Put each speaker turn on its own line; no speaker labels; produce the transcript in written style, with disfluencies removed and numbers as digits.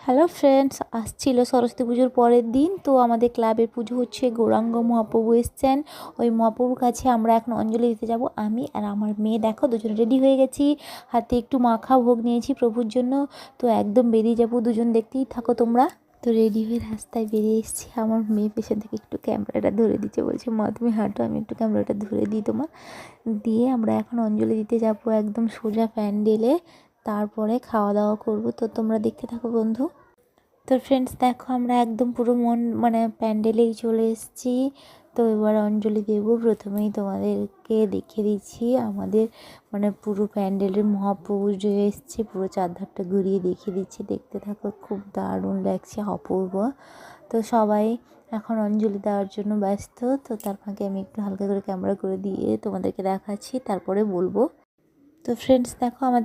Hello friends, আসছিল সরস্বতী পুজোর পরের দিন। তো আমাদের ক্লাবের পুজো হচ্ছে, গৌরাঙ্গ মহাপ্রভু এসছেন। ওই মহাপ্রভুর কাছে আমরা এখন অঞ্জলি দিতে যাব। আমি আর আমার মেয়ে দেখো দুজন রেডি হয়ে গেছি, হাতে একটু মাখা ভোগ নিয়েছি প্রভুর জন্য। তো একদম বেরিয়ে যাবো, দুজন দেখতেই থাকো তোমরা। তো রেডি হয়ে রাস্তায় বেরিয়ে এসেছি। আমার মেয়ে পেছন থেকে একটু ক্যামেরাটা ধরে দিচ্ছে, বলছে মা তুমি হাঁটো, আমি একটু ক্যামেরাটা ধরে দিই তোমার। দিয়ে আমরা এখন অঞ্জলি দিতে যাব একদম সোজা প্যান্ডেলে। তারপরে খাওয়া দাওয়া করব। তো তোমরা দেখতে থাকো বন্ধু। তো ফ্রেন্ডস দেখো, আমরা একদম পুরো প্যান্ডেলেই চলে এসেছি। তো এবার অঞ্জলি দেবো। প্রথমেই তোমাদেরকে দেখিয়ে দিচ্ছি আমাদের পুরো প্যান্ডেলের মহাপ্রভু যে এসছে, পুরো চারধারটা ঘুরিয়ে দেখিয়ে দিচ্ছি, দেখতে থাকো। খুব দারুণ লাগছে, অপূর্ব। তো সবাই এখন অঞ্জলি দেওয়ার জন্য ব্যস্ত। তো তার ফাঁকে আমি একটু হালকা করে ক্যামেরা করে দিয়ে তোমাদেরকে দেখাচ্ছি, তারপরে বলবো। তো ফ্রেন্ডস দেখো, আমাদের